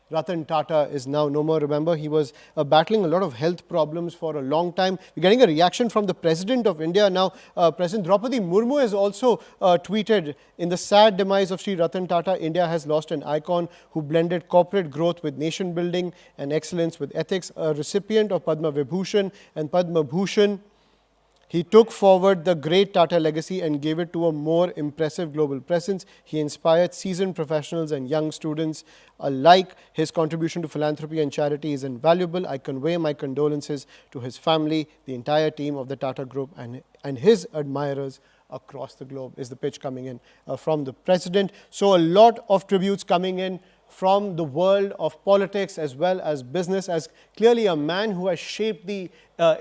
Ratan Tata is now no more. Remember, he was battling a lot of health problems for a long time. We're getting a reaction from the President of India. Now, President Draupadi Murmu has also tweeted, in the sad demise of Sri Ratan Tata, India has lost an icon who blended corporate growth with nation building and excellence with ethics. A recipient of Padma Vibhushan and Padma Bhushan, he took forward the great Tata legacy and gave it to a more impressive global presence. He inspired seasoned professionals and young students alike. His contribution to philanthropy and charity is invaluable. I convey my condolences to his family, the entire team of the Tata Group, and his admirers across the globe, is the pitch coming in from the President. So a lot of tributes coming in from the world of politics as well as business, as clearly a man who has shaped the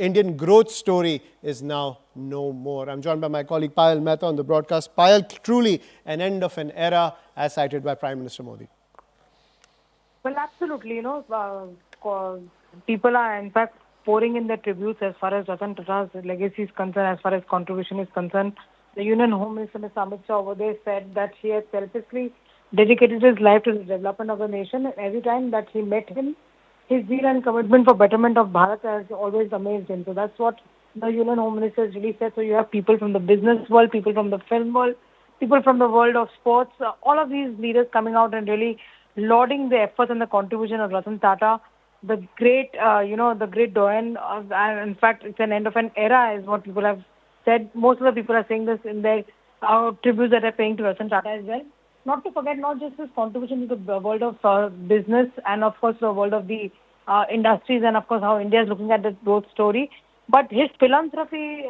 Indian growth story is now no more. I'm joined by my colleague Payal Mehta on the broadcast. Payal, truly an end of an era as cited by Prime Minister Modi. Well, absolutely. People are in fact pouring in their tributes as far as Ratan Tata's legacy is concerned, as far as contribution is concerned. The Union Home Minister, Mr. Amit Shah, over there said that he had selflessly dedicated his life to the development of the nation. Every time that he met him, his zeal and commitment for betterment of Bharat has always amazed him. So that's what the Union Home Minister really said. So you have people from the business world, people from the film world, people from the world of sports, all of these leaders coming out and really lauding the efforts and the contribution of Ratan Tata, the great, the great doyen. And in fact, it's an end of an era, is what people have said. Most of the people are saying this in their tributes that are paying to Ratan Tata as well. Not to forget, not just his contribution to the world of business and, of course, the world of the industries, and, of course, how India is looking at the growth story. But his philanthropy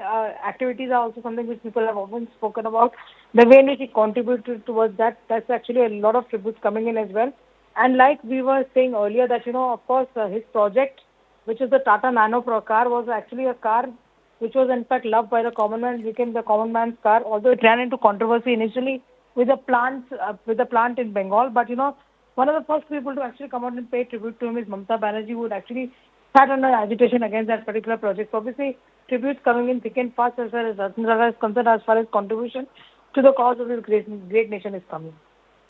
activities are also something which people have often spoken about. The way in which he contributed towards that, that's actually a lot of tributes coming in as well. And like we were saying earlier that, of course, his project, which is the Tata Nano Pro car, was actually a car which was in fact loved by the common man, became the common man's car, although it ran into controversy initially with the plant in Bengal. But one of the first people to actually come out and pay tribute to him is Mamata Banerjee, who would actually sat under agitation against that particular project. So obviously, tributes coming in thick and fast as far as Ratan Tata is concerned, as far as contribution to the cause of this great nation is coming.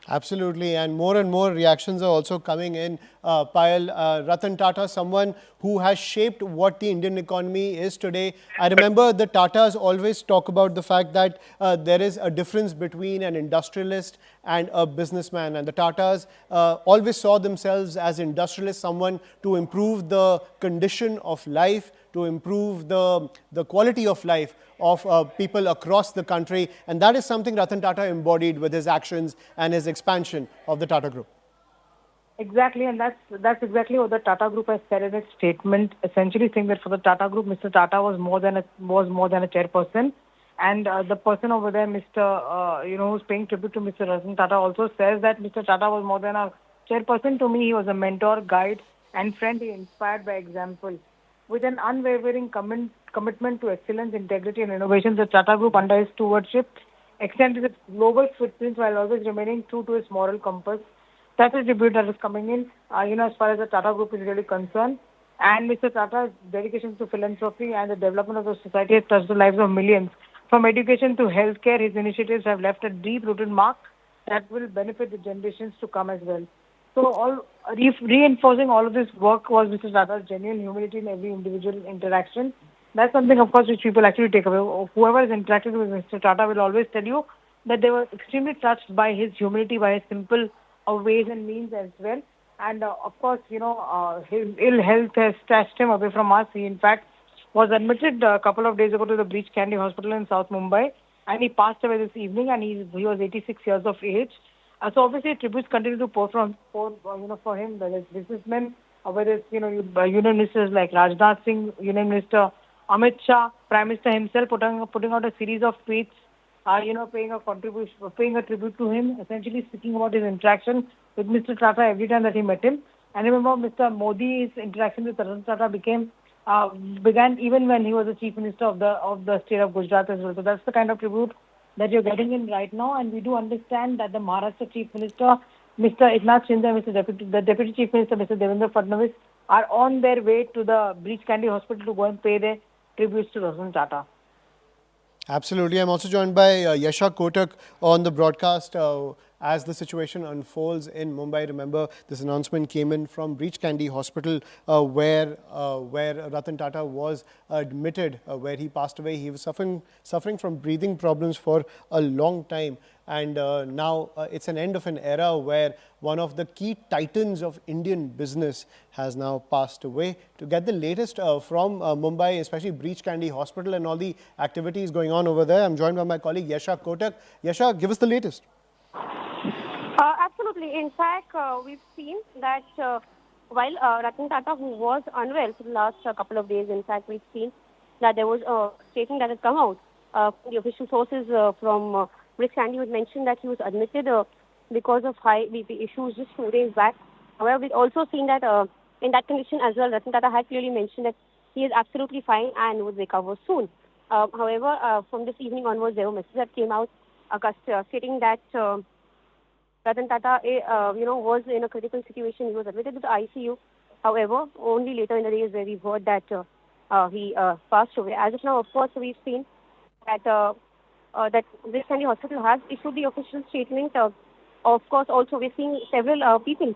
Absolutely, and more reactions are also coming in. Payal, Ratan Tata, someone who has shaped what the Indian economy is today. I remember the Tatas always talk about the fact that there is a difference between an industrialist and a businessman. And the Tatas always saw themselves as industrialists, someone to improve the condition of life, to improve the quality of life of people across the country. And that is something Ratan Tata embodied with his actions and his expansion of the Tata Group. Exactly, and that's exactly what the Tata Group has said in its statement, essentially saying that for the Tata Group, Mr. Tata was more than a chairperson, and the person over there, Mr. Who's paying tribute to Mr. Ratan Tata, also says that Mr. Tata was more than a chairperson to me. He was a mentor, guide, and friend. He inspired by example. With an unwavering commitment to excellence, integrity, and innovation, the Tata Group, under his stewardship, extended its global footprint while always remaining true to its moral compass. That's a tribute that is coming in, as far as the Tata Group is really concerned. And Mr. Tata's dedication to philanthropy and the development of the society has touched the lives of millions. From education to healthcare, his initiatives have left a deep-rooted mark that will benefit the generations to come as well. So reinforcing all of this work was Mr. Tata's genuine humility in every individual interaction. That's something, of course, which people actually take away. Whoever has interacted with Mr. Tata will always tell you that they were extremely touched by his humility, by his simple ways and means as well. And of course, his ill health has snatched him away from us. He, in fact, was admitted a couple of days ago to the Breach Candy Hospital in South Mumbai, and he passed away this evening, and he was 86 years of age. So obviously, tributes continue to pour for him, whether it's businessmen, or whether it's, union ministers like Rajnath Singh, Union Minister Amit Shah, Prime Minister himself putting out a series of tweets, paying a tribute to him, essentially speaking about his interaction with Mr. Tata every time that he met him. And remember, Mr. Modi's interaction with Ratan Tata began even when he was the Chief Minister of the state of Gujarat as well. So that's the kind of tribute that you're getting in right now, and we do understand that the Maharashtra Chief Minister, Mr. Eknath Shinde, the Deputy Chief Minister, Mr. Devendra Fadnavis, are on their way to the Breach Candy Hospital to go and pay their tributes to Ratan Tata. Absolutely. I'm also joined by Yasha Kotak on the broadcast. as the situation unfolds in Mumbai. Remember, this announcement came in from Breach Candy Hospital, where Ratan Tata was admitted, where he passed away. He was suffering from breathing problems for a long time. And now it's an end of an era where one of the key titans of Indian business has now passed away. To get the latest from Mumbai, especially Breach Candy Hospital and all the activities going on over there, I'm joined by my colleague Yasha Kotak. Yasha, give us the latest. Absolutely. In fact, we've seen that while Ratan Tata, who was unwell for the last couple of days, in fact, we've seen that there was a statement that had come out. The official sources from Brick Sandy would mention that he was admitted because of high BP issues just 2 days back. However, we've also seen that in that condition as well, Ratan Tata had clearly mentioned that he is absolutely fine and would recover soon. However, from this evening onwards, there were messages that came out stating that Ratan Tata, was in a critical situation. He was admitted to the ICU. However, only later in the days where we heard that he passed away. As of now, of course, we've seen that that this Candy Hospital has issued the official statement. Of course, also we're seeing several people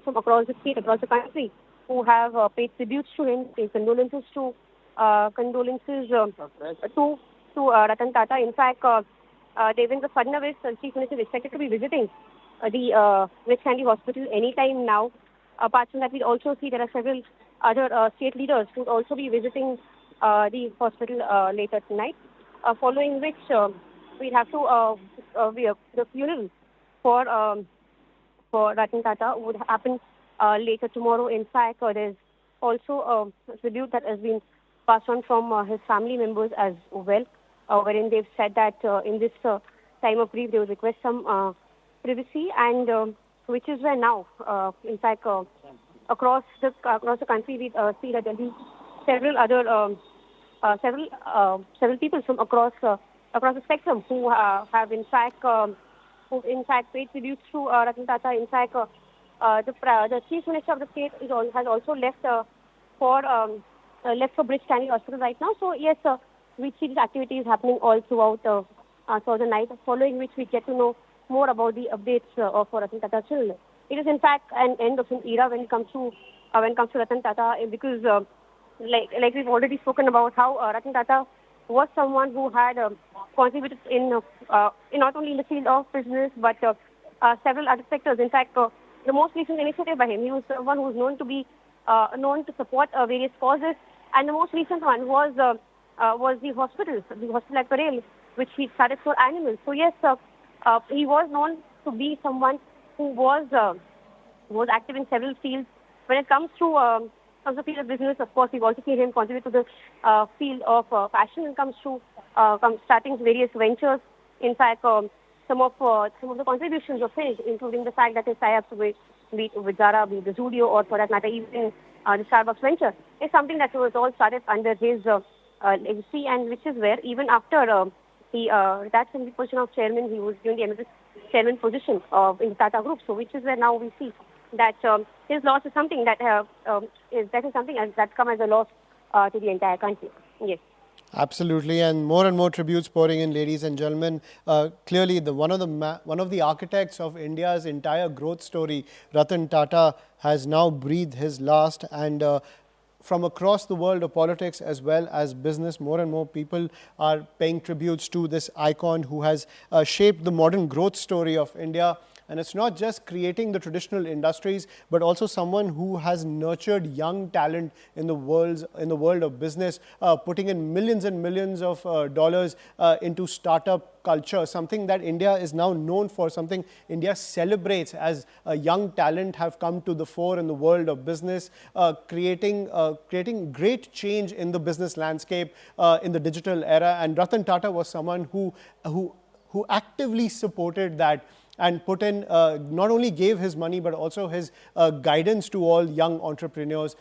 from across the state, across the country, who have paid tributes to him, paid condolences to Ratan Tata. In fact, Devendra Fadnavis, Chief Minister, is expected to be visiting the West Candy Hospital anytime now. Apart from that, we also see there are several other state leaders who will also be visiting the hospital later tonight. Following which, we'll have to the funeral for Ratan Tata would happen later tomorrow. In fact, there's also a tribute that has been passed on from his family members as well, wherein they've said that in this time of grief, they would request some privacy, and which is where now, in fact, across the country, we see that there will be several other several people from across the spectrum who have in fact paid tribute to Ratan Tata. In fact, the Chief Minister of the state has also left for Bridge Candy Hospital right now. So yes, we see these activities happening all throughout the night. Following which we get to know more about the updates of Ratan Tata children. It is in fact an end of an era when it comes to Ratan Tata, because like we've already spoken about how Ratan Tata was someone who had contributed in not only in the field of business but several other sectors. In fact, the most recent initiative by him, he was someone who was known to support various causes, and the most recent one was the hospital at Parel, which he started for animals. So yes, he was known to be someone who was active in several fields. When it comes to the field of business, of course, we've also seen him contribute to the field of fashion when it comes to starting various ventures. In fact, some of the contributions of his, including the fact that his tie-ups with Zara, be the Zudio, or for that matter, even the Starbucks venture, is something that was all started under his legacy, and which is where even after he retired from the position of chairman, he was given the Emeritus chairman position in the Tata Group. So, which is where now we see that his loss is something that that's come as a loss to the entire country. Yes. Absolutely, and more tributes pouring in, ladies and gentlemen. Clearly, one of the architects of India's entire growth story, Ratan Tata, has now breathed his last, and from across the world of politics as well as business, more and more people are paying tributes to this icon who has shaped the modern growth story of India. And it's not just creating the traditional industries, but also someone who has nurtured young talent in the world of business, putting in millions and millions of dollars into startup culture, something that India is now known for, something India celebrates as young talent have come to the fore in the world of business, creating great change in the business landscape in the digital era. And Ratan Tata was someone who actively supported that, and put in, not only gave his money, but also his guidance to all young entrepreneurs.